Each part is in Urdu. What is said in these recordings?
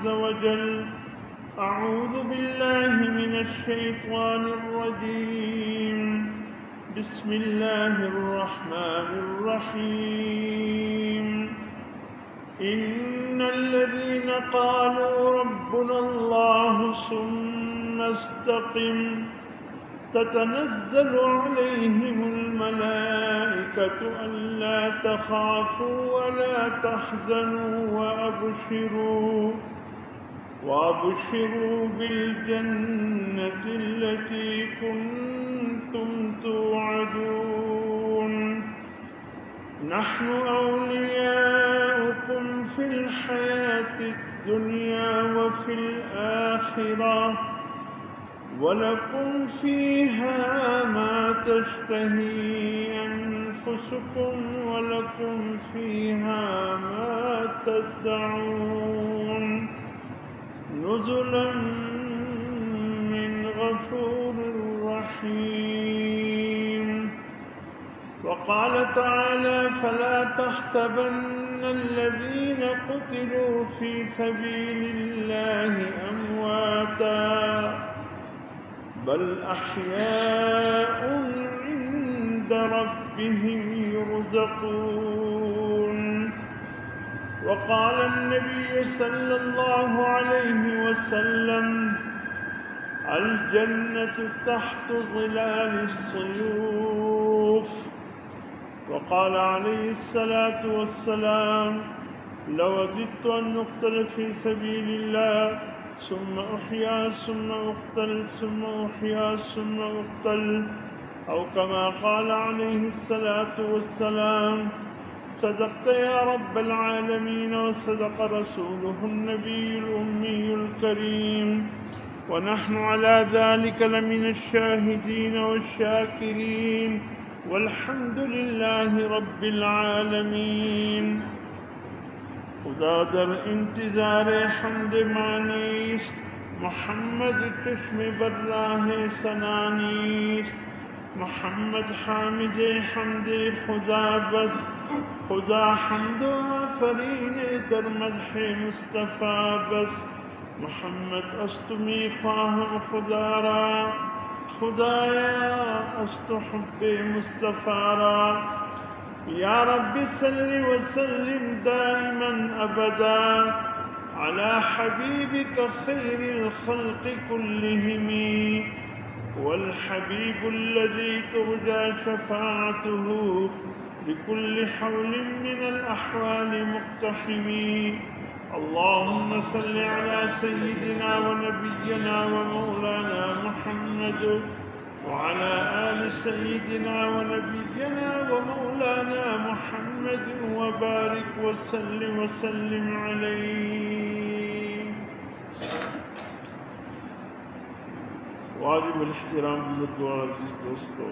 عز وجل: أعوذ بالله من الشيطان الرجيم. بسم الله الرحمن الرحيم. إن الذين قالوا ربنا الله ثم استقم تتنزل عليهم الملائكة ألا تخافوا ولا تحزنوا وأبشروا بالجنة التي كنتم توعدون. نحن أولياؤكم في الحياة الدنيا وفي الآخرة وَلَكُمْ فِيهَا مَا تَشْتَهِي أَنفُسُكُمْ وَلَكُمْ فِيهَا مَا تَدَّعُونَ نُزُلًا مِّنْ غَفُورٍ رَّحِيمٍ. وقال تعالى: فلا تحسبن الذين قتلوا في سبيل الله أمواتا بل أحياء عند ربهم يرزقون. وقال النبي صلى الله عليه وسلم: الجنة تحت ظلال السيوف. وقال عليه الصلاة والسلام: لو وددت أن أقتل في سبيل الله ثم أحيا ثم أقتل ثم أحيا ثم أقتل، أو كما قال عليه الصلاة والسلام. صدقت يا رب العالمين وصدق رسوله النبي الأمي الكريم، ونحن على ذلك لمن الشاهدين والشاكرين، والحمد لله رب العالمین. خدا در انتظار حمد مانیست، محمد چشم بر راہ ثنا نیست. محمد حامد حمد خدا بس، خدا حمد و آفرین در مدح مصطفیٰ بس. محمد است میخواهم خدا را، خدایا است حب مصطفیٰ را. یا رب صل وسلم دائما ابدا على حبیبک خیر الخلق كلهم، والحبیب الذي ترجى شفاعته بكل حول من الأحوال مقتحم. اللهم صل على سيدنا ونبينا ومولانا محمد وعلى آل سيدنا ونبينا ومولانا محمد وبارك وسلم عليه. واجب الاحترام بزرگ و عزیز دوستو،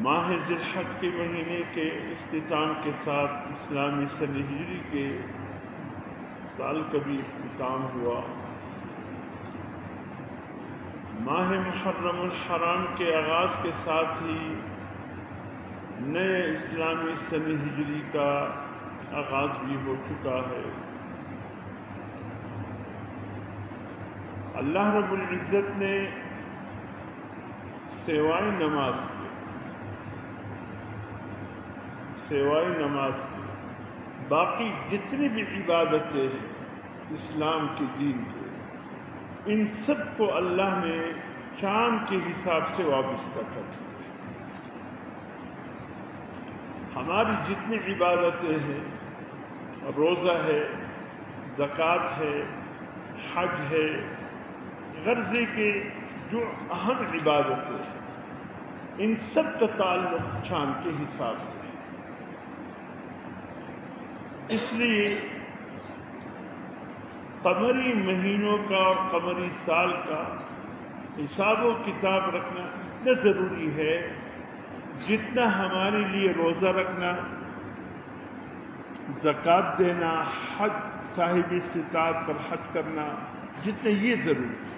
ماہ ذی الحج کے مہینے کے اختتام کے ساتھ اسلامی سن ہجری کے سال کا بھی اختتام ہوا. ماہ محرم الحرام کے آغاز کے ساتھ ہی نئے اسلامی سن ہجری کا آغاز بھی ہو چکا ہے. اللہ رب العزت نے سوائے نماز کی باقی جتنی بھی عبادتیں ہیں اسلام کے دین کے، ان سب کو اللہ نے چاند کے حساب سے وابستہ کر دیا. ہماری جتنی عبادتیں ہیں، روزہ ہے، زکوٰۃ ہے، حج ہے، غرضے کے جو اہم عبادتیں ہیں، ان سب کا تعلق چاند کے حساب سے ہے. اس لیے قمری مہینوں کا اور قمری سال کا حساب و کتاب رکھنا اتنا ضروری ہے جتنا ہمارے لیے روزہ رکھنا، زکوٰۃ دینا، حج صاحب استطاعت پر حج کرنا جتنا یہ ضروری ہے.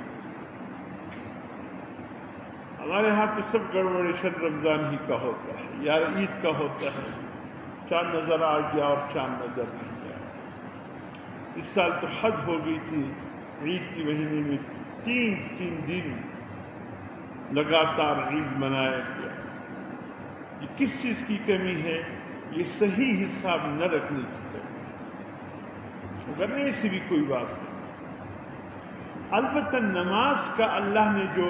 ہمارے ہاں تو سب گڑبڑیشن رمضان ہی کا ہوتا ہے یا عید کا ہوتا ہے چاند نظر آ گیا اور چاند نظر نہیں آیا۔ اس سال تو حد ہو گئی تھی، عید کی مہینے میں تین دن لگاتار عید منایا گیا۔ یہ کس چیز کی کمی ہے؟ یہ صحیح حساب نہ رکھنے کی کمی، اگر نہیں ایسی بھی کوئی بات نہیں۔ البتہ نماز کا اللہ نے جو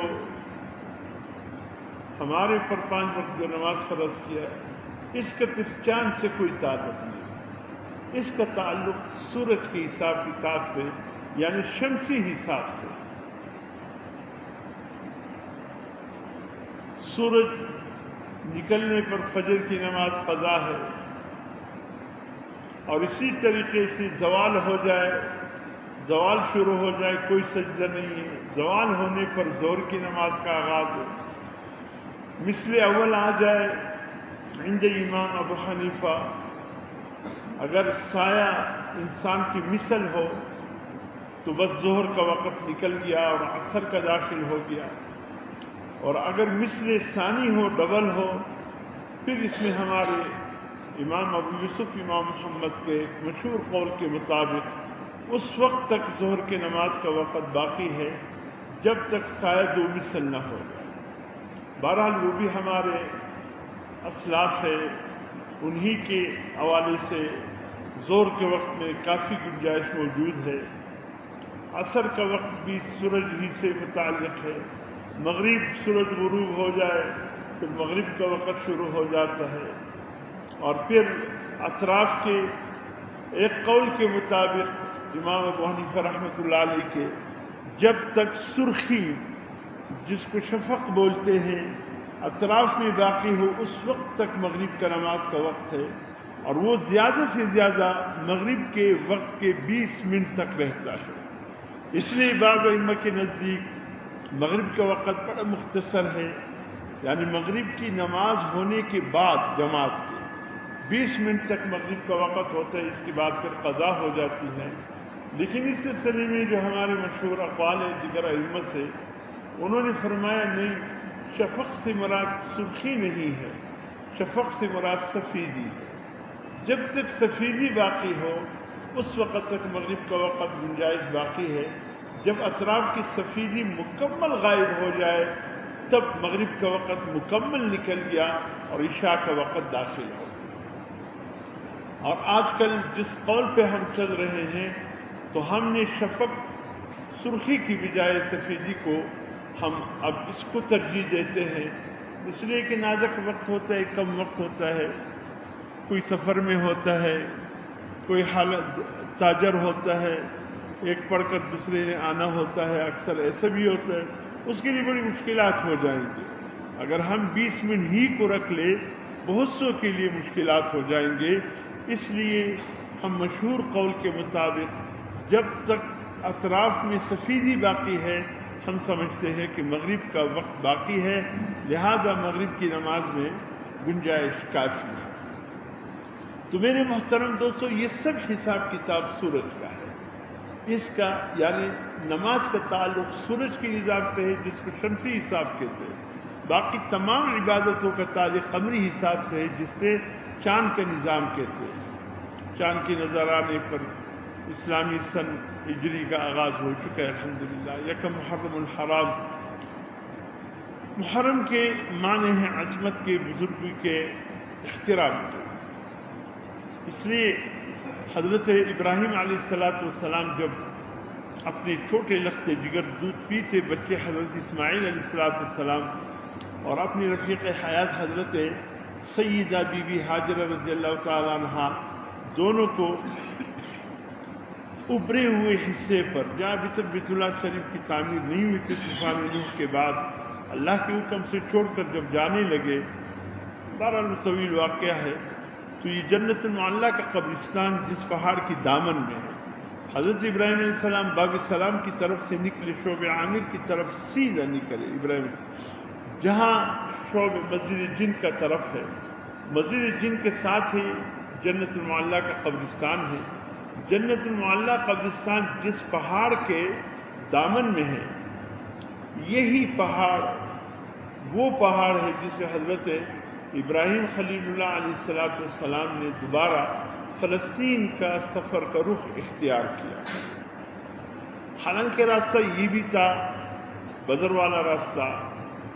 ہمارے اوپر 5 وقت جو نماز فرض کیا ہے، اس کا پھر چاند سے کوئی تعلق نہیں، اس کا تعلق سورج کے حساب کتاب سے، یعنی شمسی حساب سے۔ سورج نکلنے پر فجر کی نماز قضا ہے، اور اسی طریقے سے زوال ہو جائے، زوال شروع ہو جائے، کوئی سجدہ نہیں ہے، زوال ہونے پر ظہر کی نماز کا آغاز ہے، مثل اول آ جائے عند امام ابو حنیفہ، اگر سایہ انسان کی مثل ہو تو بس ظہر کا وقت نکل گیا اور عصر کا داخل ہو گیا، اور اگر مثل ثانی ہو، ڈبل ہو، پھر اس میں ہمارے امام ابو یوسف امام محمد کے مشہور قول کے مطابق اس وقت تک ظہر کی نماز کا وقت باقی ہے جب تک سایہ دو مثل نہ ہو جائے۔ بہرحال وہ بھی ہمارے اسلاف ہے، انہی کے حوالے سے ظہر کے وقت میں کافی گنجائش موجود ہے۔ عصر کا وقت بھی سورج ہی سے متعلق ہے، مغرب سورج غروب ہو جائے پھر مغرب کا وقت شروع ہو جاتا ہے، اور پھر اطراف کے ایک قول کے مطابق امام ابو حنیفہ رحمۃ اللہ علیہ کے، جب تک سرخی جس کو شفق بولتے ہیں اطراف میں باقی ہو اس وقت تک مغرب کا نماز کا وقت ہے، اور وہ زیادہ سے زیادہ مغرب کے وقت کے 20 منٹ تک رہتا ہے۔ اس لیے بعض ائمہ کے نزدیک مغرب کا وقت بڑا مختصر ہے، یعنی مغرب کی نماز ہونے کے بعد جماعت کے 20 منٹ تک مغرب کا وقت ہوتا ہے، اس کے بعد پھر قضا ہو جاتی ہے۔ لیکن اس سلسلے میں جو ہمارے مشہور اقوال ہیں دیگر ائمہ سے، انہوں نے فرمایا نہیں، شفق سے مراد سرخی نہیں ہے، شفق سے مراد سفیدی ہے۔ جب تک سفیدی باقی ہو اس وقت تک مغرب کا وقت گنجائش باقی ہے، جب اطراف کی سفیدی مکمل غائب ہو جائے تب مغرب کا وقت مکمل نکل گیا اور عشاء کا وقت داخل ہو گیا۔ اور آج کل جس قول پہ ہم چل رہے ہیں تو ہم نے شفق سرخی کی بجائے سفیدی کو ہم اب اس کو ترجیح دیتے ہیں، اس لیے کہ نازک وقت ہوتا ہے، کم وقت ہوتا ہے، کوئی سفر میں ہوتا ہے، کوئی حالت تاجر ہوتا ہے، ایک پڑھ کر دوسرے نے آنا ہوتا ہے، اکثر ایسا بھی ہوتا ہے، اس کے لیے بڑی مشکلات ہو جائیں گی۔ اگر ہم 20 منٹ ہی کو رکھ لیں بہت سو کے لیے مشکلات ہو جائیں گے، اس لیے ہم مشہور قول کے مطابق جب تک اطراف میں سفیدی باقی ہے ہم سمجھتے ہیں کہ مغرب کا وقت باقی ہے، لہذا مغرب کی نماز میں گنجائش کافی ہے۔ تو میرے محترم دوستو، یہ سب حساب کتاب سورج کا ہے، اس کا یعنی نماز کا تعلق سورج کے نظام سے ہے جس کو شمسی حساب کہتے ہیں، باقی تمام عبادتوں کا تعلق قمری حساب سے ہے جس سے چاند کا نظام کہتے ہیں۔ چاند کے نظر آنے پر اسلامی سن ہجری کا آغاز ہو چکا ہے الحمدللہ۔ یکم محرم الحرام، محرم کے معنی ہیں عظمت کے، بزرگی کے، احترام کے۔ اس لیے حضرت ابراہیم علیہ السلام جب اپنے چھوٹے لخت جگر دودھ پیتے بچے حضرت اسماعیل علیہ السلام اور اپنی رفیق حیات حضرت سیدہ بی بی ہاجرہ رضی اللہ تعالیٰ عنہا دونوں کو ابھرے ہوئے حصے پر، جہاں ابھی تک بیت اللہ شریف کی تعمیر نہیں ہوئی تھی، طوفان نوح کے بعد اللہ کے حکم سے چھوڑ کر جب جانے لگے، بہرحال طویل واقعہ ہے، تو یہ جنت المعلیٰ کا قبرستان جس پہاڑ کی دامن میں ہے، حضرت ابراہیم علیہ السلام باب السلام کی طرف سے نکلے، شعب عامر کی طرف سیدھا نکلے ابراہیم، جہاں شعب مسجد جن کا طرف ہے، مسجد جن کے ساتھ ہی جنت المعلیٰ کا قبرستان ہے۔ جنت المعلیٰ قبرستان جس پہاڑ کے دامن میں ہے، یہی پہاڑ وہ پہاڑ ہے جس میں حضرت ابراہیم خلیل اللہ علیہ السلام نے دوبارہ فلسطین کا سفر کا رخ اختیار کیا. حالانکہ راستہ یہ بھی تھا بدر والا راستہ،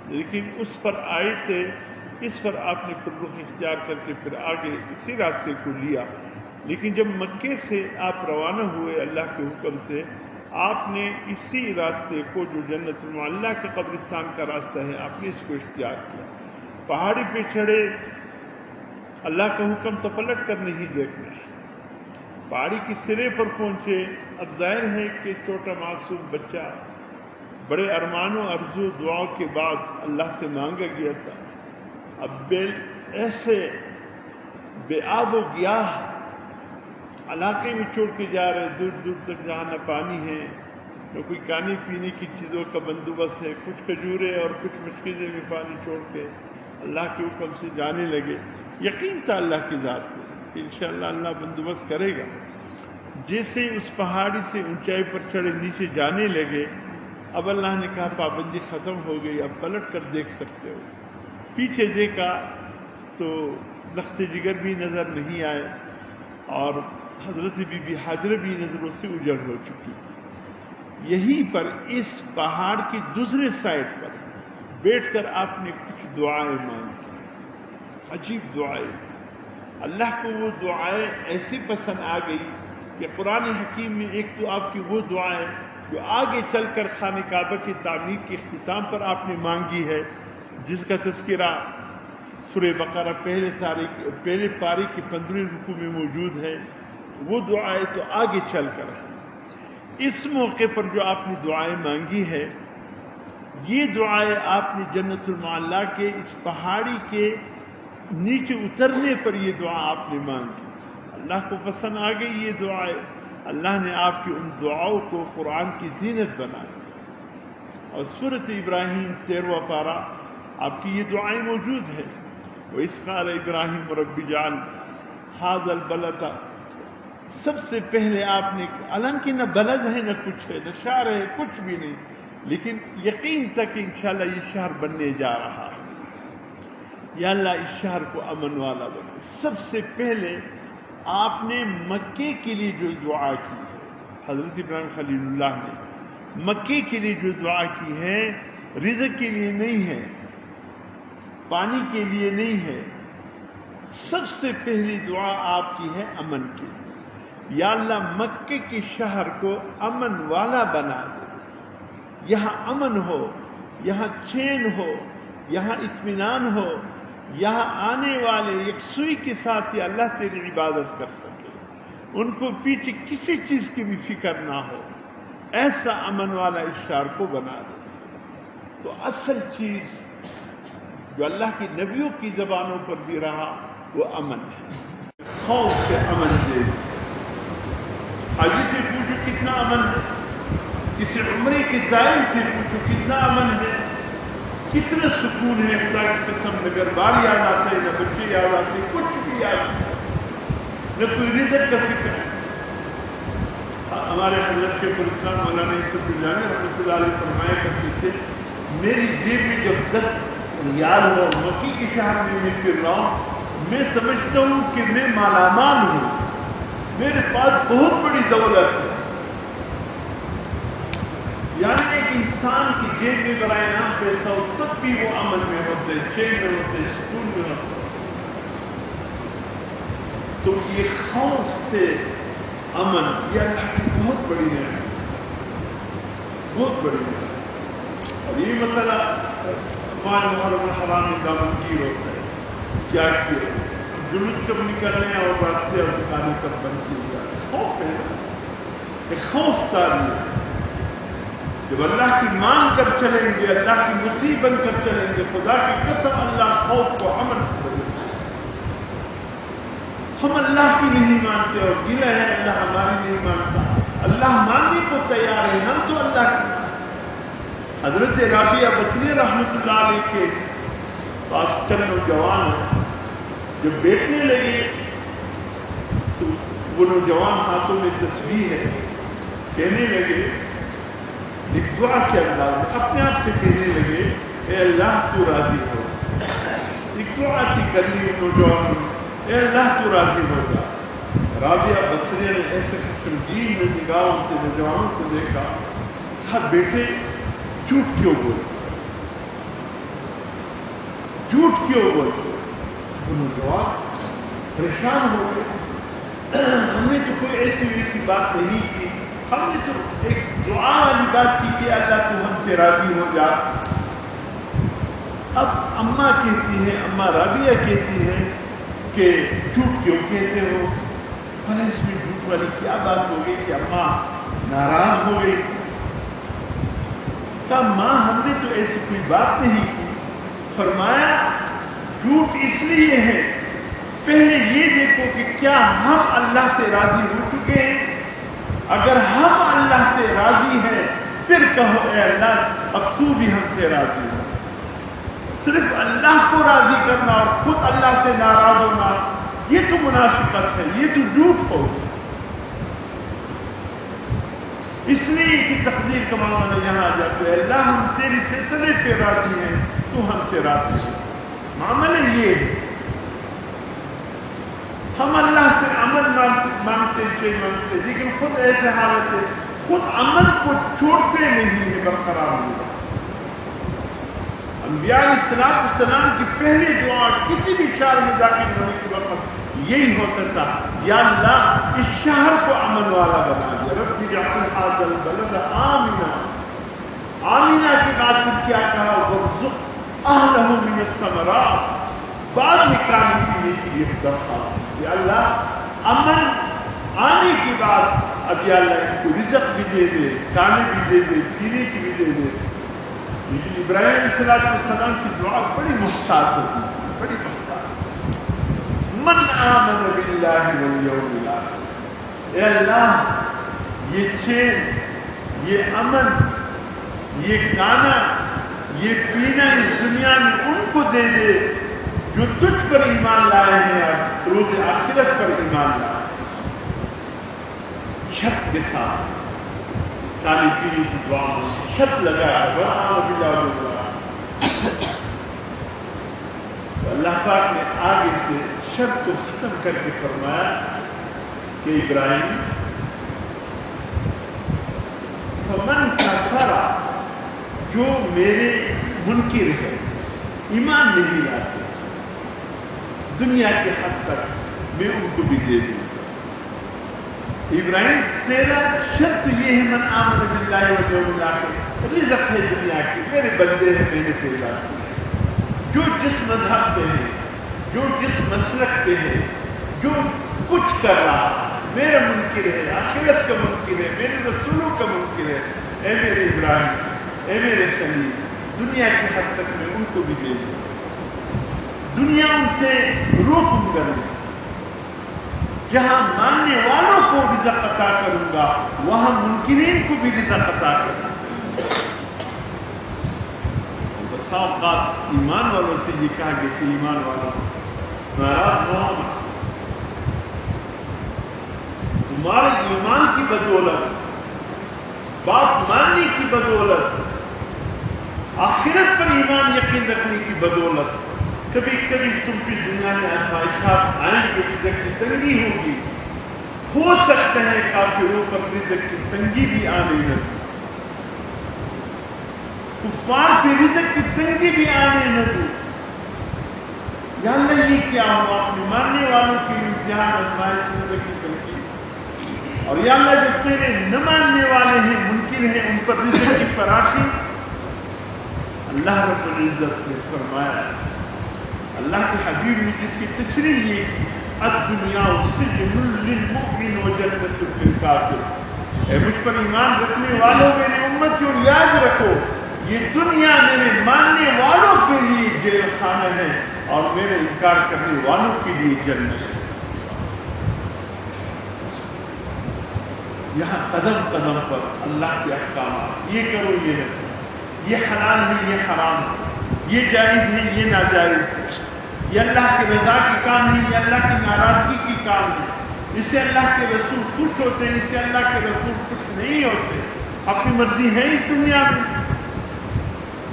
لیکن اس پر آئے تھے، اس پر آپ نے پھر رخ اختیار کر کے پھر آگے اسی راستے کو لیا. لیکن جب مکے سے آپ روانہ ہوئے اللہ کے حکم سے، آپ نے اسی راستے کو جو جنت المعلیٰ کے قبرستان کا راستہ ہے آپ نے اس کو اختیار کیا. پہاڑی پہ چڑھے، اللہ کا حکم تو پلٹ کر نہیں دیکھنا ہے. پہاڑی کے سرے پر پہنچے. اب ظاہر ہے کہ چھوٹا معصوم بچہ بڑے ارمانوں ارزو دعاؤں کے بعد اللہ سے مانگا گیا تھا. اب ایسے بے آب و گیاہ علاقے میں چھوڑ کے جا رہے، دور دور تک جہاں نہ پانی ہے نہ کوئی کھانے پینے کی چیزوں کا بندوبست ہے، کچھ کھجورے اور کچھ مشکلیں میں پانی چھوڑ کے اللہ کے حکم سے جانے لگے. یقین تھا اللہ کی ذات میں کہ انشاءاللہ اللہ بندوبست کرے گا. جیسے اس پہاڑی سے اونچائی پر چڑھے نیچے جانے لگے، اب اللہ نے کہا پابندی ختم ہو گئی، اب پلٹ کر دیکھ سکتے ہو. پیچھے دیکھا تو لخت جگر بھی نظر نہیں آئے اور حضرت بی بی حاجرہ بھی نظروں سے اجڑ ہو چکی تھی. یہیں پر اس پہاڑ کی دوسرے سائڈ پر بیٹھ کر آپ نے کچھ دعائیں مانگی. عجیب دعائیں تھیں. اللہ کو وہ دعائیں ایسی پسند آ گئی کہ قرآن حکیم میں ایک تو آپ کی وہ دعائیں جو آگے چل کر خانہ کعبہ کی تعمیر کے اختتام پر آپ نے مانگی ہے، جس کا تذکرہ سورہ بقرہ پہلے پاری کی 15 رکوع میں موجود ہے، وہ دعائیں تو آگے چل کر ہیں. اس موقع پر جو آپ نے دعائیں مانگی ہے، یہ دعائیں آپ نے جنت المعلیٰ کے اس پہاڑی کے نیچے اترنے پر یہ دعا آپ نے مانگی. اللہ کو پسند آ گئی یہ دعائیں. اللہ نے آپ کی ان دعاؤں کو قرآن کی زینت بنائی. اور سورۃ ابراہیم 13واں پارہ آپ کی یہ دعائیں موجود ہیں. وَإِذْ قَالَ إِبْرَاهِيمُ رَبِّ اجْعَلْ هَٰذَا الْبَلَدَ، سب سے پہلے آپ نے، حالانکہ نہ بلد ہے نہ کچھ ہے نہ شہر ہے، کچھ بھی نہیں، لیکن یقین تھا کہ انشاءاللہ یہ شہر بننے جا رہا ہے. یا اللہ اس شہر کو امن والا بنے. سب سے پہلے آپ نے مکے کے لیے جو دعا کی ہے، حضرت ابراہیم خلیل اللہ نے مکے کے لیے جو دعا کی ہے، رزق کے لیے نہیں ہے، پانی کے لیے نہیں ہے، سب سے پہلی دعا آپ کی ہے امن کی. یا اللہ مکے کے شہر کو امن والا بنا دے. یہاں امن ہو، یہاں چین ہو، یہاں اطمینان ہو، یہاں آنے والے یکسوئی کے ساتھ یا اللہ تیری عبادت کر سکے، ان کو پیچھے کسی چیز کی بھی فکر نہ ہو. ایسا امن والا اس شہر کو بنا دے. تو اصل چیز جو اللہ کی نبیوں کی زبانوں پر بھی رہا وہ امن ہے. خوف سے امن دے. حاجی سے پوچھو کتنا امن ہے، کسی عمرے کے زائر سے پوچھو کتنا امن ہے، کتنا سکون ہے. خدا کی قسم نہ گھر بار یاد آتا ہے، نہ بچے یاد آتے، کچھ بھی یاد نہیں، نہ کوئی رزق کا فکر ہے. ہمارے حضرت شیخ الاسلام مولانا یوسف جیلانی رحمۃ اللہ علیہ فرمایا کرتے تھے، میری جیب میں جب 10 ریال ہو مکی کے شہر میں پھر رہا ہوں، میں سمجھتا ہوں کہ میں مالا مال ہوں، میرے پاس بہت بڑی دولت ہے. یعنی ایک انسان کی جیب میں برائے نام پیسہ ہو تب بھی وہ امن میں ہوتے، چین میں ہوتے، سکون میں ہوتے. تو یہ خوف سے امن یہ اللہ کی بہت بڑی نعمت، بہت بڑی نعمت. اور یہ مسئلہ محرم الحرام میں دامنگیر ہوتا ہے. کیا کیا جلوس کب نکلنے اور راستے اور دکانیں کب بند کی جائے، خوف ہے نا، ایک خوف تاری ہے. جب اللہ کی مان کر چلیں گے، اللہ کی مطیع بن کر چلیں گے، خدا کی قسم اللہ خوف کو امن سے بدلے. ہم اللہ کی نہیں مانتے اور گلہ ہے اللہ ہماری نہیں مانتا. اللہ ماننے کو تیار ہے، ہم تو اللہ کی. حضرت رابعہ بصری رحمۃ اللہ علیہ کے پاس چند نوجوان ہیں، جب بیٹھنے لگے تو وہ نوجوان ہاتھوں میں تسبیح ہے، کہنے لگے ایک دعا کے انداز میں اپنے آپ سے کہنے لگے، اے اللہ تو راضی ہو. ایک دعا سی کرنی نوجوان، اے اللہ تو راضی ہو جا۔ رابعہ بصریہ نے ایسے سنگین میں نگاہوں سے نوجوانوں کو دیکھا، کہا بیٹے جھوٹ کیوں بولتے، جھوٹ کیوں بولتے؟ وہ نوجوان پریشان ہو گئے، ہم نے تو کوئی ایسی ویسی بات نہیں کی، ہم نے تو ایک دعا والی بات کی کہ اللہ تو ہم سے راضی ہو جا۔ اب اماں کہتی ہے، اماں رابعہ کہتی ہے کہ جھوٹ کیوں کہتے ہو؟ بھلا اس میں جھوٹ والی کیا بات ہو گئی کہ اماں ناراض ہو گئی؟ کہا ماں ہم نے تو ایسی کوئی بات نہیں کی۔ فرمایا جھوٹ اس لیے ہے، پہلے یہ دیکھو کہ کیا ہم اللہ سے راضی ہو چکے ہیں؟ اگر ہم اللہ سے راضی ہیں پھر کہو اے اللہ اب تو بھی ہم سے راضی ہو۔ صرف اللہ کو راضی کرنا اور خود اللہ سے ناراض ہونا یہ تو منافقت ہے، یہ تو جھوٹ ہو۔ اس لیے کہ تقدیر کا معاملہ یہاں آ جاتا ہے، اللہ ہم تیری فیصلے پہ راضی ہیں، تو ہم سے راضی ہے۔ معاملہ یہ ہے ہم اللہ سے عمل مانگتے لیکن خود ایسے حالت ہے خود عمل کو چھوڑتے نہیں ہے، برقرار نہیں۔ انبیاء علیہ السلام کی پہلی دعا کسی بھی شہر میں داخل ہونے کے وقت یہی ہوتا تھا، یا اللہ اس شہر کو امن والا بنا دے، رب اجعل ھذا البلد آمنا۔ آمنا کے بعد پھر کیا کہا؟ وارزق اہلہ من الثمرات۔ بعد میں کھانے پینے کی یہ درخواست، یا اللہ امن آنے کے بعد اب یا اللہ ان کو رزق بھی دے دے، کھانے بھی دے دے، پینے کی بھی دے دے۔ لیکن ابراہیم علیہ السلام کی دعا بڑی محتاط ہوتی تھی، بڑی محتاط۔ من آمن باللہ والیوم الآخر، اے اللہ یہ چین، یہ امن، یہ کھانا، یہ پینا اس دنیا میں ان کو دے دے جو تجھ پر ایمان لائے ہیں اور روز آخرت پر ایمان لائے ہیں۔ شرط کے ساتھ کھانے پینے کی دعا شرط لگایا اللہ پاک نے آگے سے شرط کو ختم کر کے فرمایا کہ ابراہیم فمن کفر، جو میرے منکر ہے، ایمان نہیں لاتے، دنیا کے حد تک میں ان کو بھی دے دوں۔ ابراہیم تیرا شرط یہ ہے من آمن باللہ والیوم الآخر، رزق ہے دنیا کی، میرے بندے ہیں، میں نے پیدا کیا، جو جس مذہب پہ ہے، جو جس مسلک پہ ہے، جو کچھ کر رہا میرا منکر ہے، آخرت کا منکر ہے، میرے رسولوں کا منکر ہے، اے میرے ابراہیم، اے میرے خلیل، دنیا کی حد تک میں ان کو بھی دے دوں، دنیا ان سے روکوں کر لوں، جہاں ماننے والوں کو رزق عطا کروں گا وہاں منکرین کو بھی رزق عطا کروں گا۔ بسا اوقات ایمان والوں سے یہ کہا گیا کہ ایمان والوں ناراض نہ ہونا، تمہارے ایمان کی بدولت، بات ماننے کی بدولت، آخرت پر ایمان یقین رکھنے کی بدولت کبھی کبھی تم کی دنیا میں آزمائشات آئیں گے، رزق کی تنگی ہوگی، ہو سکتا ہے کافروں پر رزق کی تنگی بھی آنے لگے، کفار پہ رزق کی تنگی بھی آنے لگے۔ یا اللہ یہ کیا ہوا؟ اپنے ماننے والوں کے امتحان آزمائش رزق کی تنگی، اور یا اللہ جو تیرے نہ ماننے والے ہیں، منکر ہیں، ان پر رزق کی فراخی۔ اللہ رب العزت نے فرمایا، اللہ کے حبیب نے جس کی تشریح یہ کی، الدنیا سجن للمؤمن وجنت للکافر، اے مجھ پر ایمان رکھنے والوں میری امت کو یاد رکھو، یہ دنیا میرے ماننے والوں کے لیے جیل خانہ ہے اور میرے انکار کرنے والوں کے لیے جنت ہے۔ یہاں قدم قدم پر اللہ کے احکامات، یہ کرو یہ رکھو، یہ حلال ہے یہ حرام ہے، یہ جائز ہے یہ ناجائز ہے، یہ اللہ کی رضا کی کام ہے یہ اللہ کی ناراضگی کی کام ہے، اس سے اللہ کے رسول خوش ہوتے ہیں، اس سے اللہ کے رسول خوش نہیں ہوتے، اپنی مرضی ہے اس دنیا میں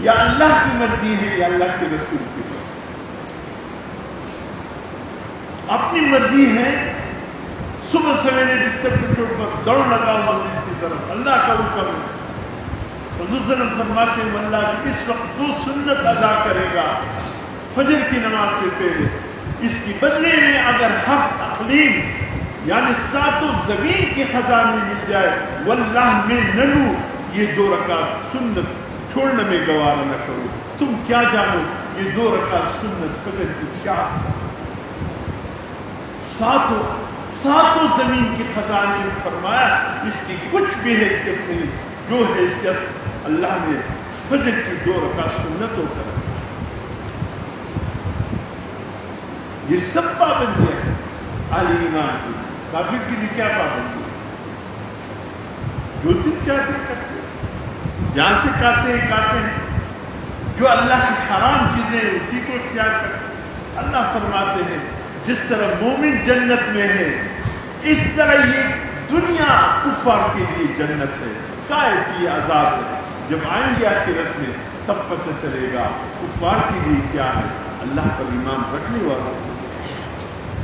یا اللہ کی مرضی ہے یا اللہ کے رسول کی مرضی۔ اپنی مرضی ہے، صبح سویرے بستر پہ چھوڑ کر دوڑ لگاؤ مسجد کی طرف، اللہ کا حکم ہے۔ حضور صلی اللہ علیہ وسلم فرماتے ہیں اللہ کہ اس وقت 2 سنت ادا کرے گا فجر کی نماز سے پہلے، اس کی بدلے میں اگر 7 اقلیم یعنی 7 زمین کے خزانے مل جائے واللہ میں نہ لوں، یہ 2 رکعت سنت چھوڑنے میں گوارا نہ کرو۔ تم کیا جانو یہ 2 رکعت سنت فجر کی کیا؟ 7 زمین کے خزانے نے فرمایا اس کی کچھ بھی حیثیت نہیں، جو حیثیت اللہ نے فجر کی 2 رکعت سنتوں کر۔ یہ سب پابندیاں ہیں اہل ایمان کی۔ کافر کے لیے کیا پابندی ہے؟ جو دل چاہتے ہیں کرتے ہیں، جہاں سے کہتے ہیں، جو اللہ کی حرام چیزیں ہیں اسی کو اختیار کرتے ہیں۔ اللہ فرماتے ہیں جس طرح مومن جنت میں ہے اس طرح یہ دنیا کفار کے لیے جنت ہے، قائد یہ عذاب ہے۔ جب آئیں گے آخرت میں تب پتہ چلے گا کفار کے لیے کیا ہے، اللہ پر ایمان رکھنے والا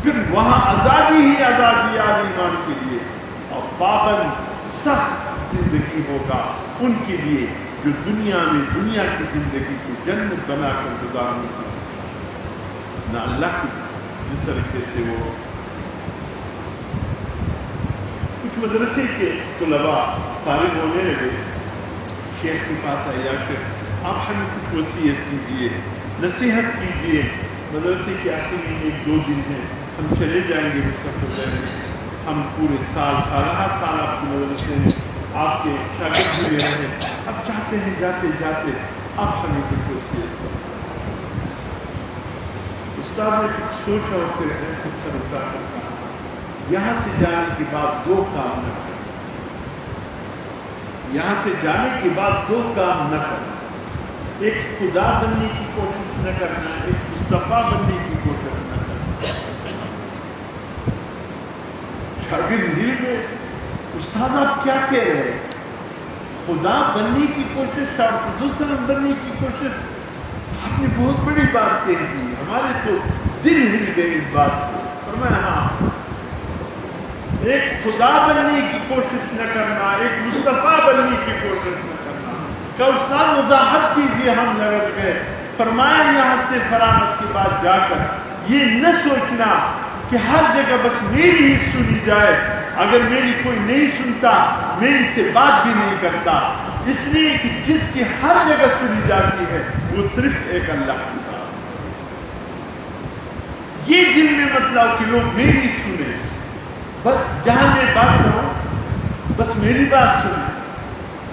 پھر وہاں عذابی ہی عذابی ایمان کے لیے، اور پابند سخت زندگی ہوگا ان کے لیے جو دنیا میں دنیا کی زندگی کو جنت بنا کر گزارنے کی نہ اللہ کی جس طریقے سے وہ کچھ مدرسے کے طلباء فارغ ہونے لگے، شیخ کے پاس آیا کہ آپ ہمیں کچھ وصیت کیجیے، نصیحت کیجیے، مدرسے کے آخری 1-2 دن ہیں، ہم چلے جائیں گے مستقبل میں، ہم پورے سال آپ کے مدرسے میں آپ کے شاگرد بھی رہے ہیں، اب چاہتے ہیں جاتے جاتے آپ ہمیں کچھ وصیت کریں۔ استاد نے کچھ سوچا اور پھر ایسے سر اٹھا کر کہا یہاں سے جانے کے بعد 2 کام نہ کرنا، یہاں سے جانے کے بعد 2 کام نہ کرنا، ایک خدا بننے کی کوشش نہ کرنا، ایک مصطفیٰ بننے کی کوشش نہ کرنا۔ شاگرد ہل گئے، استاد آپ کیا کہہ رہے ہیں؟ خدا بننے کی کوشش اور دوسرا بننے کی کوشش، آپ نے بہت بڑی بات کہہ دی، ہمارے تو دل ہل گئے اس بات سے۔ فرمایا ہاں، ایک خدا بننے کی کوشش نہ کرنا، ایک مصطفیٰ بننے کی کوشش نہ کرنا۔ کہ استاد وضاحت کیجیے، ہم لڑک گئے۔ فرمایا یہاں سے فراغت کے بعد جا کر یہ نہ سوچنا کہ ہر جگہ بس میری ہی سنی جائے، اگر میری کوئی نہیں سنتا میری سے بات بھی نہیں کرتا، اس لیے کہ جس کی ہر جگہ سنی جاتی ہے وہ صرف ایک اللہ کی بات۔ یہ دل میں مطلب کہ لوگ میری سنیں، بس جہاں میں بات کروں بس میری بات سنیں۔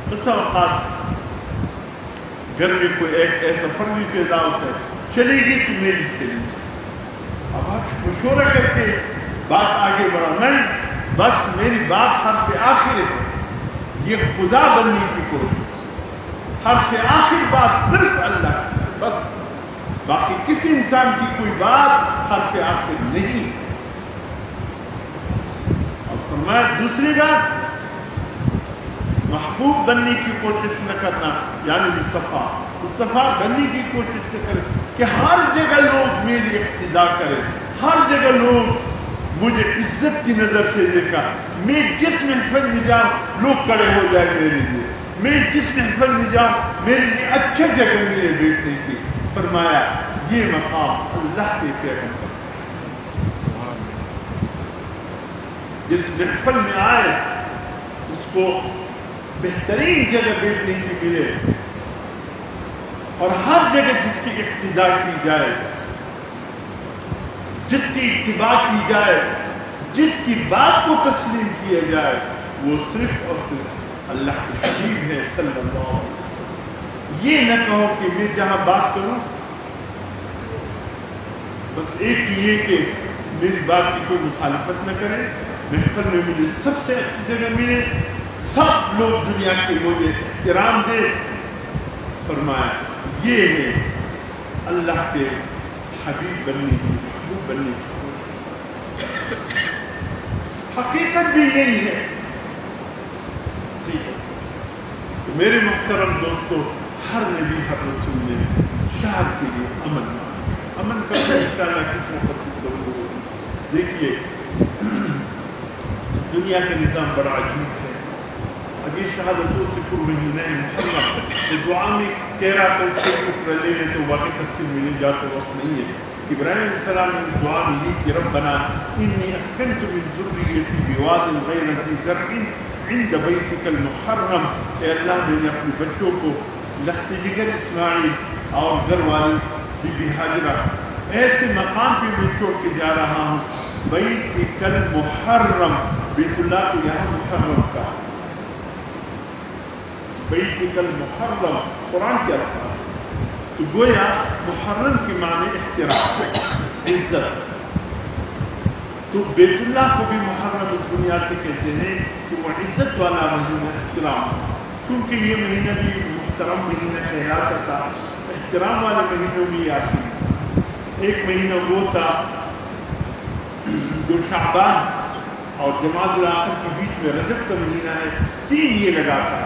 بس اوقات گھر میں کوئی ایک ایسا فرض پیدا ہوتا ہے، چلے گی تو میری چلی، اب آپ مشورہ کر کے بات آگے بڑھا، نہیں بس میری بات حرف آخر ہے، یہ خدا بننے کی کوشش، حرف آخر بات صرف اللہ کی، بس باقی کسی انسان کی کوئی بات حرف آخر نہیں۔ اور فرمایا دوسری بات محبوب بننے کی کوشش نہ کرنا، یعنی مصطفیٰ بننے کی کوشش نہ کرے کہ ہر جگہ لوگ میری اقتدا کریں، ہر جگہ لوگ مجھے عزت کی نظر سے دیکھا، میں جس محفل میں جاؤں لوگ کھڑے ہو جائے میرے لیے، میں جس محفل میں جاؤں میرے لیے اچھا جگہ ملے بیٹھنے کی۔ فرمایا یہ مقام اللہ کے پیغمبر جس محفل میں آئے اس کو بہترین جگہ بیٹھنے کی ملے، اور ہر جگہ جس کی اقتدا کی جائے، جس کی اتباع کی جائے، جس کی بات کو تسلیم کیا جائے، وہ صرف اور صرف اللہ کے حبیب ہے صلی اللہ علیہ وسلم۔ یہ نہ کہو کہ میں جہاں بات کروں بس ایک ہی یہ کہ میری بات کی کوئی مخالفت نہ کرے، محفل میں مجھے سب سے اچھی جگہ ملے، سب لوگ دنیا کے مجھے احترام دے۔ فرمایا یہ ہے اللہ کے حبیب بننے کی، محبوب بننے کی حقیقت بھی یہی ہے۔ ٹھیک ہے، تو میرے محترم دوستو، ہر نبی ہر رسول نے شہر کے لیے امن کرنا، ان شاء اللہ کس وقت ضرور ہوگی۔ دیکھیے دنیا کا نظام بڑا عجیب ہے. اب یہ شہادتوں سے پر مہینہ محرم تو دعا میں کہہ رہا تھا اس سے کچھ لے لیں تو واقعی تفصیل ملے جا تو وقت نہیں ہے. ابراہیم علیہ السلام نے دعا میں لی کہ ربنا انی اسکنت من ذریتی بواد غیر ذی زرع عند بیتک المحرم. اے اللہ میں نے اپنے بچوں کو لخت جگر اسماعیل اور گھر والی بی بی ہاجرہ ایسے مقام پہ میں چھوڑ کے جا رہا ہوں. بیتک المحرم بیت اللہ کو یہاں محرم کا بیتک المحرم قرآن کیا رکھا تو گویا محرم کے معنی احترام عزت. تو بیت اللہ کو بھی محرم اس بنیاد سے کہتے ہیں کہ وہ عزت والا مہینہ احترام کیونکہ یہ مہینہ بھی محترم مہینہ کہلاتا تھا. احترام والے مہینوں میں آتی ہے. ایک مہینہ وہ تھا جو شعبان اور جماعت الاخر کے بیچ میں رجب کا مہینہ ہے. تین یہ لگاتا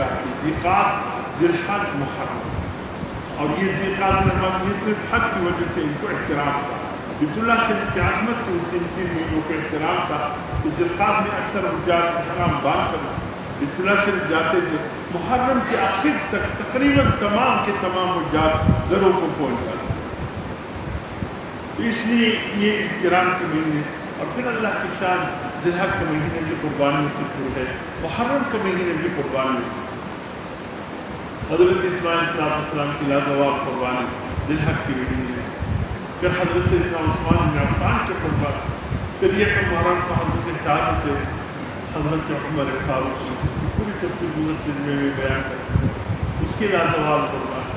ہے ذی القعدہ ذی الحج محرم. اور یہ ذی القعدہ یہ صرف حج کی وجہ سے ان کو احترام تھا. بیت اللہ سے کی عظمت سے ان تین مہینوں کو احترام تھا. ذی القعدہ میں اکثر حجاج حرام باندھ کر بیت اللہ سے جاتے تھے. محرم کے آخر تک تقریباً تمام کے تمام حجاج گھروں کو پہنچ جاتے. اس لیے یہ احترام کے مہینے. اور پھر اللہ کی شان ذی الحج کا مہینے بھی قربانی سے پر ہے. محرم کا مہینے بھی قربانی سے. حضرت اسماعیل علیہ السلام کی لاجواب قربانی ذی الحج کے مہینے ہے. پھر حضرت عثمان بن عفان کے قربان. پھر یہ محرم کا حضرت شہادت سے حضرت عمر فاروق کی پوری تفصیل گزشتہ میں بیان کرتے ہیں. اس کے لاجواب قربان.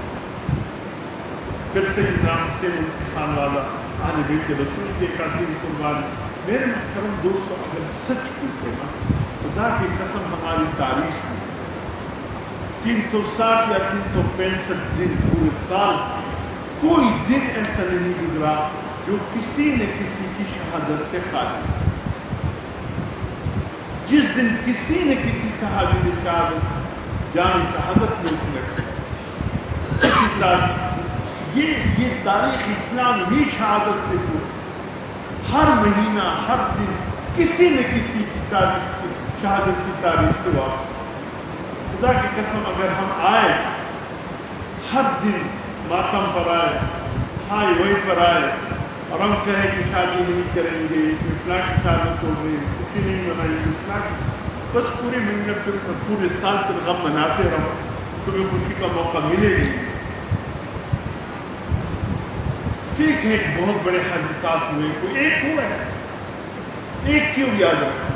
پھر سیدنا حسین خان والا اہل بیت رسول کے قاسم قربان. میرے محترم دوستوں اگر سچ پوچھو نا خدا کی قسم ہماری تاریخ میں 360 یا 365 دن پورے سال کوئی دن ایسا نہیں گزرا جو کسی نے کسی کی شہادت سے خالی. جس دن کسی نے کسی صحابی نے شہادت جان شہادت میں اس میں یہ تاریخ اسلام ہی شہادت سے پوری. ہر مہینہ ہر دن کسی نہ کسی کی تاریخ شہادت کی تاریخ سے واپس. خدا کی قسم اگر ہم آئے ہر دن ماتم پر آئے ہائی وہی پر آئے اور ہم کہیں کہ شادی نہیں کریں گے اس میں فلاں کی شہادت ہو گئی خوشی نہیں منائیں گے فلاں کی بس پوری مہینے پھر پورے سال پھر غم مناتے رہو تمہیں خوشی کا موقع ملے گی. ٹھیک ہے بہت بڑے حادثات ہوئے کوئی ایک ہوا ہے ایک کیوں یاد رکھا.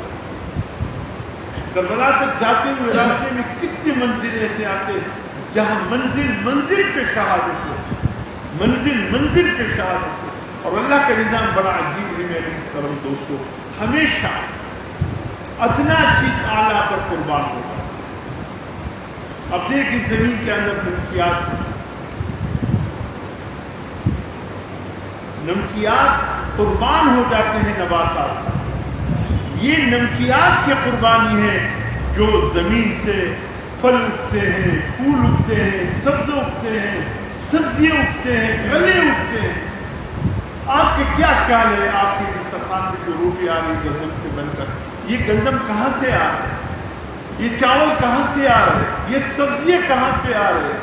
کربلا تک جاتے ہوئے راستے میں کتنے منزل ایسے آتے ہیں جہاں منزل پہ شہادت ہے منزل پہ شہادت ہے. اور اللہ کا نظام بڑا عجیب ہے میرے محترم دوستوں. ہمیشہ ادنا چیز اعلیٰ پر قربان ہوتا ہے. اب دیکھیں زمین کے اندر نمکیات قربان ہو جاتے ہیں نباتات. یہ نمکیات کی قربانی ہے جو زمین سے پھل اگتے ہیں پھول اگتے ہیں سبزے اگتے ہیں سبزیاں اگتے ہیں گلے اگتے ہیں. آپ کے کیا خیال ہے آپ کے دسترخوان میں جو روٹی آ رہی گندم سے بن کر یہ گندم کہاں سے آ رہے ہیں یہ چاول کہاں سے آ رہے ہیں یہ سبزیاں کہاں سے آ رہے ہیں.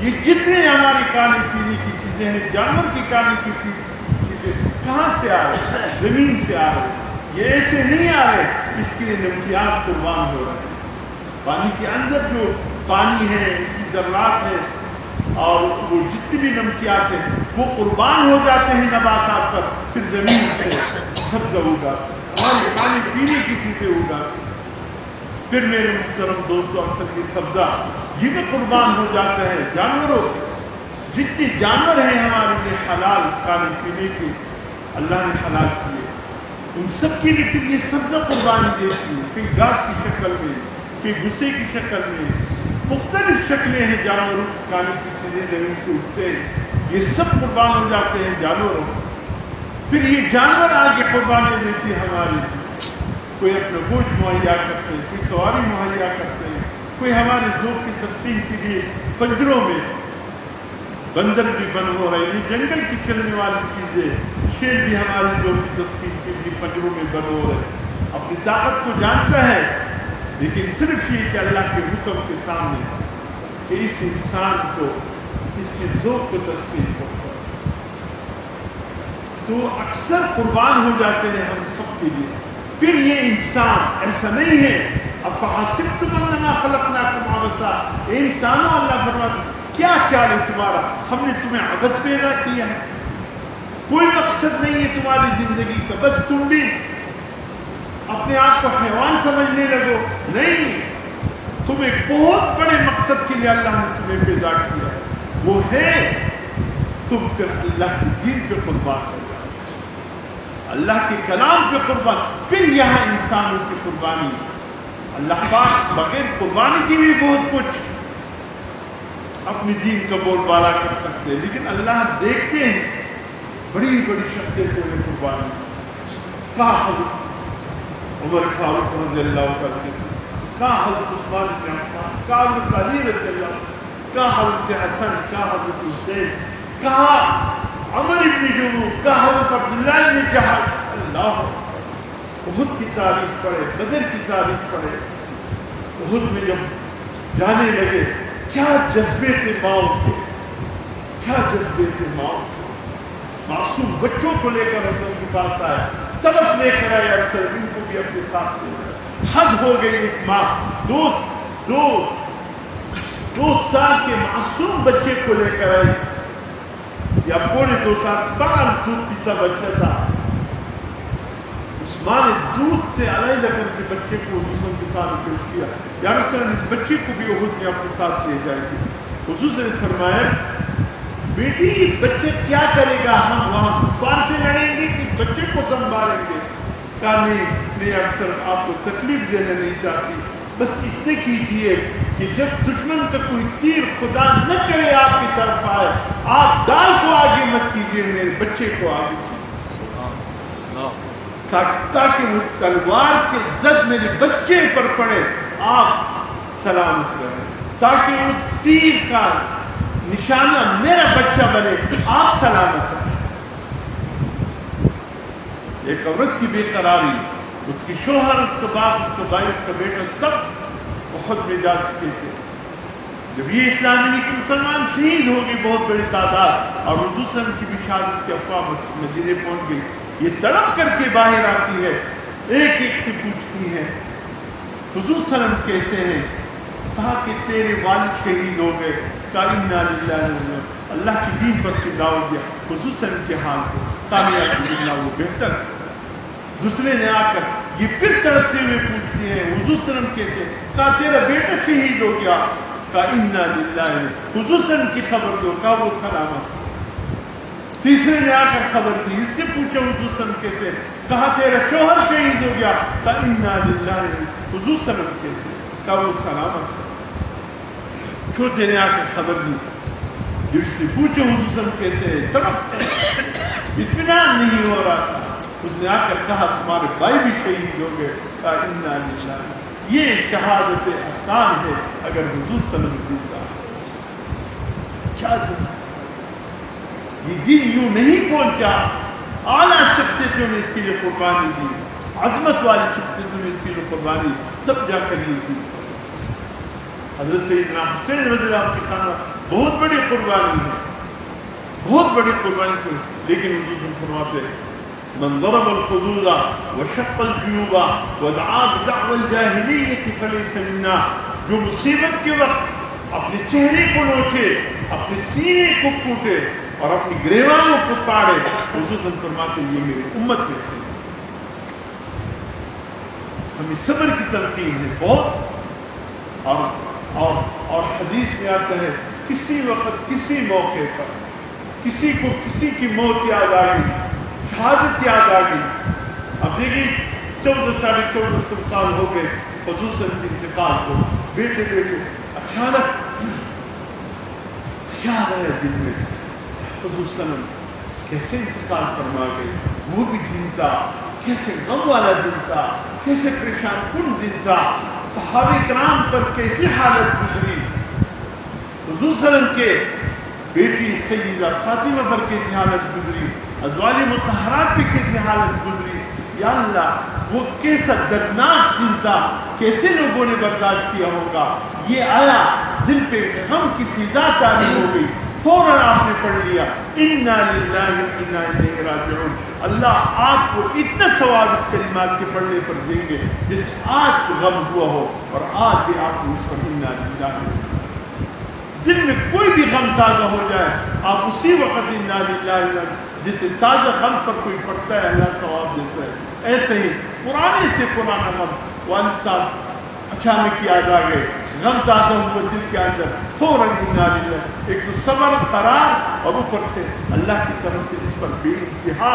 یہ جتنے ہماری کھانے پینے کی چیزیں ہیں جانور کی کھانے کی چیزیں کہاں سے آ رہے ہیں زمین سے آ رہے ہیں. یہ ایسے نہیں آ رہے اس کے لیے نمکیات قربان ہو رہے ہیں. پانی کے اندر جو پانی ہے اس کی ذرات ہے اور وہ جتنی بھی نمکیات ہیں وہ قربان ہو جاتے ہیں نباتات پر. پھر زمین سے سبزہ ہوگا ہمارے کھانے پینے کی چیزیں ہوگا. پھر میرے محترم دوستوں اکثر یہ سبزہ یہ بھی قربان ہو جاتا ہے جانوروں. جتنے جانور ہیں ہمارے لیے حلال کھانے پینے کے اللہ نے حلال کیے ان سب کے لیے پھر یہ سبزہ قربانی دیتی ہے. پھر گھاس کی شکل میں پھر بھوسے کی شکل میں مختلف شکلیں ہیں جانوروں کی کھانے کی چیزیں زمین سے اٹھتے ہیں یہ سب قربان ہو جاتے ہیں جانوروں. پھر یہ جانور آگے قربانی دیتی ہے ہمارے لیے. کوئی اپنا گوشت مہیا کرتے ہیں کوئی سواری مہیا کرتے ہیں کوئی ہمارے ذوق کی تسلیم کے لیے پنجروں میں بندر بھی بند ہو رہے ہیں، جنگل کی چلنے والی چیزیں، شیر بھی ہماری زور کی تصویر کے لیے پنجروں میں بند ہو رہے ہیں، اپنی طاقت کو جانتا ہے، لیکن صرف یہ کہ اللہ کے حکم کے سامنے کہ اس انسان کو اس کے ذوق کو تسلیم کرتا ہے، تو اکثر قربان ہو جاتے ہیں ہم سب کے لیے۔ پھر یہ انسان ایسا نہیں ہے، افحسبتم انما خلقناکم عبثا، اے انسانوں اللہ فرماتا کیا خیال ہے تمہارا، ہم نے تمہیں عبث پیدا کیا ہے، کوئی مقصد نہیں ہے تمہاری زندگی کا، بس تم بھی اپنے آپ کو حیوان سمجھنے لگو، نہیں، تم ایک بہت بڑے مقصد کے لیے اللہ نے تمہیں پیدا کیا ہے، وہ ہے تم پھر اللہ کے دین پہ قربان ہو جاؤ، اللہ کے کلام پہ قربان۔ پھر یہاں انسانوں کی قربانی، اللہ پاک بغیر قربانی کی بھی بہت کچھ اپنی دین کا بول بالا کر سکتے ہیں، لیکن اللہ دیکھتے ہیں بڑی بڑی شخصیتوں نے قربانی، کہا حضرت عمر فاروق رضی اللہ تعالیٰ کے ساتھ، کہا حضرت عثمان بن عفان، کہا حضرت علی رضی اللہ عنہ، کہا حضرت حسن، کہا حضرت حسین، کہا عمر بن جموح، کہا حضرت عبداللہ بن جہش، اللہ احد کی تاریخ پڑھے، بدر کی تاریخ پڑھے، احد میں جب جانے لگے کیا جذبے تھے ماؤں کے، کیا جذبے تھے ماؤں کے، معصوم بچوں کو لے کر حضرت کے پاس آیا، طرف لے کر آیا، اکثر ان کو بھی اپنے ساتھ لے کر، حد ہو گئی ایک ماں دو سال کے معصوم بچے کو لے کر آئی، یا پونے 2 سال بغل دودھ پیتا بچہ تھا، اس ماں نے دودھ سے علیحدہ کر کے بچے کو حضور کے ساتھ پیش کیا، یا مثلا اس بچے کو بھی احد میں اپنے ساتھ لے جائے گی۔ حضور نے فرمایا بیٹی بچے کیا کرے گا، ہم وہاں کفار سے لڑیں گے کہ بچے کو سنبھالیں گے؟ کہا نہیں اکثر آپ کو تکلیف دینا نہیں چاہتی، بس اتنے کیجیے کہ جب دشمن کا کوئی تیر خدا نہ کرے آپ کی طرف آئے، آپ ڈال کو آگے مت کیجیے، میرے بچے کو آگے کیجیے، تاکہ وہ تلوار کے زد میرے بچے پر پڑے، آپ سلامت رہیں، تاکہ اس تیر کا نشانہ میرا بچہ بنے، آپ سلامت رہیں۔ ایک عورت کی بے قراری، اس کی شوہر، اس کا باپ، اس کا بھائی، اس کا بیٹا، سب احد میں جا چکے تھے۔ جب یہ اسلامی نہیں کہ مسلمان شہید ہو گئے بہت بڑی تعداد، اور حضور صلی اللہ علیہ وسلم کی بشارت کی افواہ مدینے پہنچ گئی، یہ تڑپ کر کے باہر آتی ہے، ایک ایک سے پوچھتی ہے حضور صلی اللہ علیہ وسلم کیسے ہیں؟ کہا کہ تیرے والد شہید ہو گئے، کہا انا للہ و انا الیہ راجعون، اللہ کی دین پر سے دعوت دیا، حضور صلی اللہ علیہ وسلم کے حال کو کامیاب وہ بہتر۔ دوسرے نے آ کر یہ پھر تڑپتے ہوئے پوچھتے ہیں حضور صلی اللہ علیہ وسلم کیسے؟ کہا تیرا بیٹا شہید ہو گیا، کہا انا للہ، حضور صلی اللہ علیہ وسلم کی خبر دو، کہا وہ سلامت۔ تیسرے نے آ کر خبر دی، اس سے پوچھا حضور صلی اللہ علیہ وسلم کیسے؟ کہا تیرا شوہر شہید ہو گیا، کہا انا للہ، حضور صلی اللہ علیہ وسلم کیسے؟ کہا وہ سلامت۔ چوتھے نے آ کر خبر دی، جب اس نے پوچھا حضور صلی اللہ علیہ وسلم کیسے؟ تڑپ اطمینان نہیں ہو رہا تھا، اس نے آ کر کہا تمہارے بھائی بھی شہید ہو گئے، کہا انا للہ۔ یہ شہادت آسان ہے اگر حضور صلی اللہ علیہ وسلم زندہ کیا جذبہ، یہ دین یوں نہیں پہنچا، اعلیٰ شخصیتوں نے اس کے لیے قربانی دی، عظمت والی شخصیتوں نے اس کے لیے قربانی دی، تب جا کر یہ دی۔ حضرت سیدنا حسین رضی اللہ عنہ کی خاندان بہت بڑی قربانی ہے، بہت بڑی قربانی سے، لیکن حضور فرماتے ہیں من ضرب الحدود وشق الجيوب ودعا بدعوى الجاهلية فليس منا، جو مصیبت کے وقت اپنے چہرے کو نوچے، اپنے سینے کو پھوٹے اور اپنی گریوانوں کو پاڑے، حضور فرماتے یہ میری امت میں سے۔ ہمیں صبر کی تلقین ہے بہت، اور حدیث میں آتا ہے کسی وقت کسی موقع پر کسی کو کسی کی موت یاد آ گئی، شہادت یاد آ گئی۔ اب دیکھیے 14 سال ہو گئے حضور صلی اللہ علیہ وسلم کے انتقال کو، بیٹے اچانک یاد آیا دل میں حضور صلی اللہ علیہ وسلم کیسے انتقال فرما گئے، وہ بھی دن تھا، کیسے غم والا دن تھا، کیسے پریشان کن دن تھا، صحابہ کرام پر کیسی حالت گزری، حضور صلی اللہ علیہ وسلم کے بیٹی سیدہ فاطمہ پر کیسی حالت گزری، ازواج مطہرات پہ کیسی حالت گزری. یا اللہ وہ کیسا دردناک دن تھا، کیسے لوگوں نے برداشت کیا ہوگا. یہ آیا دل پہ غم کی فضا طاری ہو گئی، فوراً آپ نے پڑھ لیا انا للہ و انا الیہ راجعون. اللہ آپ کو اتنا ثواب اس کلمات کے پڑھنے پر دیں گے جس آج کو غم ہوا ہو اور آج بھی آپ کو اس پر انا للہ. دل میں کوئی بھی غم تازہ ہو جائے آپ اسی وقت انا للہ، جسے تازہ غم پر کوئی پڑتا ہے اللہ ثواب دیتا ہے. ایسے ہی پرانے سے پرانا غم، والد صاحب اچانک یاد آ گئے، غم تازہ ہوا دل کے اندر، فوراً انا للہ. ایک تو صبر قرار اور اوپر سے اللہ کی طرف سے اس پر بے انتہا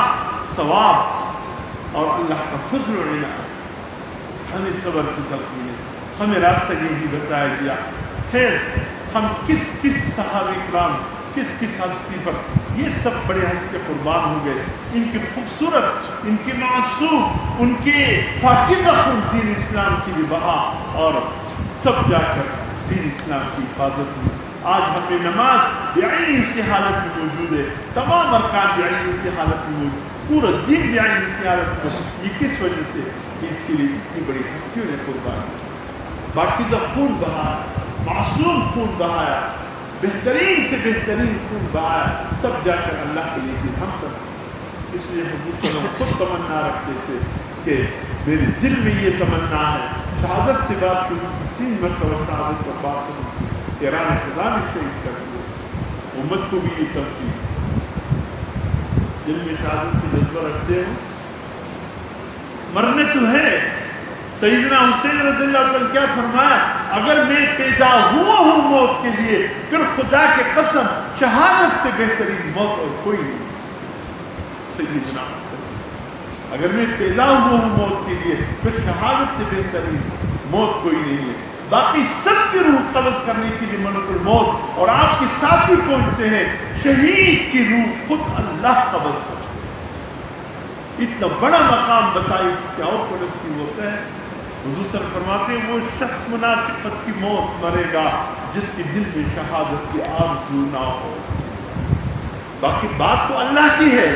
ثواب اور اللہ کا فضل و عنایت. ہمیں صبر کی تلقین، ہمیں راستہ یہی بتایا گیا. خیر ہم کس کس صحابہ کرام، کس کس ہستی پر، یہ سب بڑے ہستی قربان ہو گئے. ان کی خوبصورت، ان کی معصوم، ان کے پاکیزہ خون دین اسلام کی بھی بہا اور تب جا کر دین اسلام کی حفاظت ہوئی. آج ہمیں نماز بعین اسی حالت میں موجود ہے، تمام ارکان بعین اسی حالت میں موجود، پورا دین بعین اسی حالت میں. یہ کس وجہ سے؟ اس کے لیے اتنی بڑی ہستیوں نے قربان کی، پاکیزہ خون بہایا، معصوم خون بہایا، بہترین سے بہترین خون بہایا، تب جا کر اللہ کے لیے دین ہم کر. اس لیے حضور صلی اللہ علیہ وسلم خود تمنا رکھتے تھے کہ میرے دل میں یہ تمنا ہے. شہادت سے بات کی 3 مرتبہ شہادت پر بات کروں، ایران خدا میں شہید کر دیا. امت کو بھی یہ تنقید، دل میں شہادت سے جذبہ رکھتے ہیں. مرنے تو ہے. سیدنا حسین رضی اللہ عنہ کیا فرمایا؟ اگر میں پیدا ہوا ہوں موت کے لیے، پھر خدا کے قسم شہادت سے بہترین موت اور کوئی نہیں. سیدنا حسین، اگر میں پیدا ہوا ہوں موت کے لیے، پھر شہادت سے بہترین موت کوئی نہیں ہے. باقی سب کی روح قبض کرنے کے لیے ملک الموت اور آپ کے ساتھی پہنچتے ہیں. شہید کی روح خود اللہ قبض کرتا ہے. اتنا بڑا مقام بتائی کسی اور کو نصیب ہوتا ہے. حضور صلی اللہ علیہ وسلم فرماتے ہیں وہ شخص منافقت کی موت مرے گا جس کے دل میں شہادت کی آرزو نہ ہو. باقی بات تو اللہ کی ہے،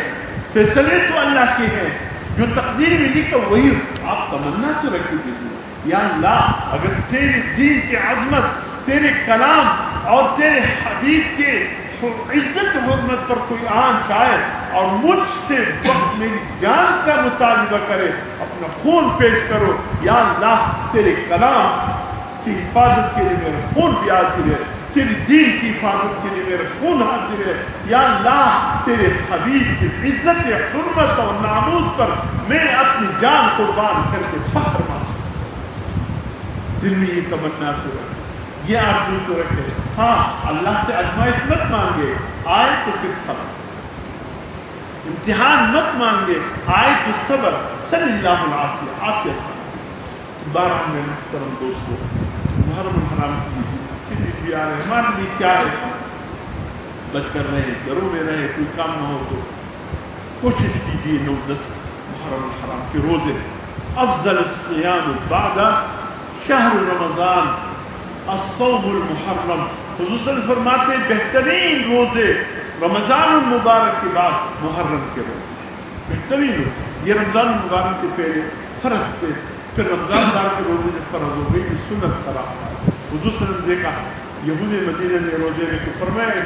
فیصلے تو اللہ کے ہیں. جو تقدیر میں لکھا وہی آپ تمنا تو رکھ دیجیے. یا اللہ اگر تیرے دین کی عظمت، تیرے کلام اور تیرے حبیب کے عزت و حرمت پر کوئی آنچ آئے اور مجھ سے وقت میری جان کا مطالبہ کرے، اپنا خون پیش کرو. یا اللہ تیرے کلام کی حفاظت کے لیے میرا خون بھی حاضر ہے، تیری دین کی حفاظت کے لیے میرا خون حاضر ہے. یا اللہ تیرے حبیب کی عزت حرمت اور ناموس پر میں اپنی جان قربان کر کے فخر محسوس. دل میں یہ تمنا تو رکھے، یہ آرزو تو رکھے. ہاں اللہ سے آزمائش مت مانگے، آئے تو پھر صبر. امتحان مت مانگے، آئے تو صبر. صلی اللہ العافیہ عافیت. 12 میں محترم دوستو، محرم الحرام کی بھی آ رہے ہمارے لیے کیا ہے؟ بچ کر رہے، گھروں میں رہے، کوئی کام نہ ہو تو کوشش کیجیے 9-10 محرم الحرام کے روزے. افضل الصیام بعد شہر رمضان الصوم المحرم. حضور صلی اللہ علیہ وسلم فرماتے ہیں بہترین روزے رمضان المبارک کے بعد محرم کے روزے بہترین روزے. یہ رمضان المبارک سے پہلے فرض تھے، پھر رمضان المبارک کے روزے جب فرض ہو گئی سنت قرار. حضور صلی اللہ علیہ وسلم نے دیکھا یہود مدینہ میں روزے رکھے، فرمایا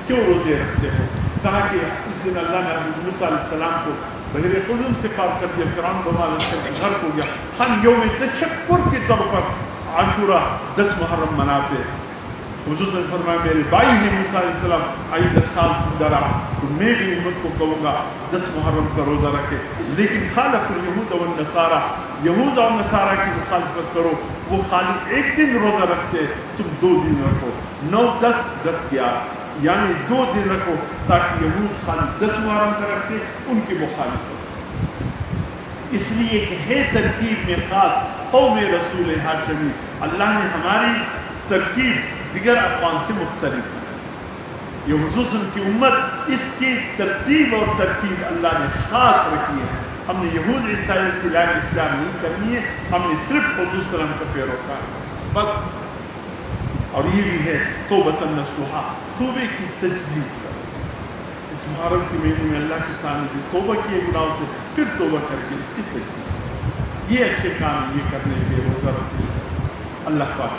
کیوں روزے رکھتے ہیں؟ کہا کہ اس دن اللہ نے حضرت موسیٰ علیہ السلام کو بحر قلزم سے پار کر دیا، فرعون بمال غرق ہو گیا. ہم یوم تشکر کے طور پر عاشورہ 10 محرم مناتے ہیں. حضور صلی اللہ علیہ وسلم فرمایا میرے بھائی ہیں موسیٰ علیہ السلام آئی 10 سال زندہ رہا تو میں بھی امت کو کہوں گا 10 محرم کا روزہ رکھے. لیکن خالف الیہود والنصارى، یہود اور نصارہ کی مخالفت کرو. وہ خالی ایک دن روزہ رکھتے، تم 2 دن رکھو. 9 10 10 11 یعنی 2 دن رکھو تاکہ یہود خالی 10 محرم کا رکھتے ان کی مخالفت. اس لیے کہ ہے ترکیب میں خاص قوم رسول ہاشمی. اللہ نے ہماری ترکیب دیگر اقوام سے مختلف ہے. یہ خصوصاً کی امت اس کی ترتیب اور ترکیب اللہ نے خاص رکھی ہے. ہم نے یہود عیسائی کی لائن اختیار نہیں کرنی ہے، ہم نے صرف حضور صلی اللہ علیہ وسلم کا پیروکار بس. اور یہ بھی ہے توبۃ نصوحا، توبے کی تجدید کرو۔ اس محرم کے مہینے میں اللہ کے سامنے سے توبہ کیے گناہوں سے پھر توبہ کر کے اس کی تجدید کرو۔ یہ اچھے کام یہ کرنے کے لیے روزہ رکھتے ہیں۔ اللہ پاک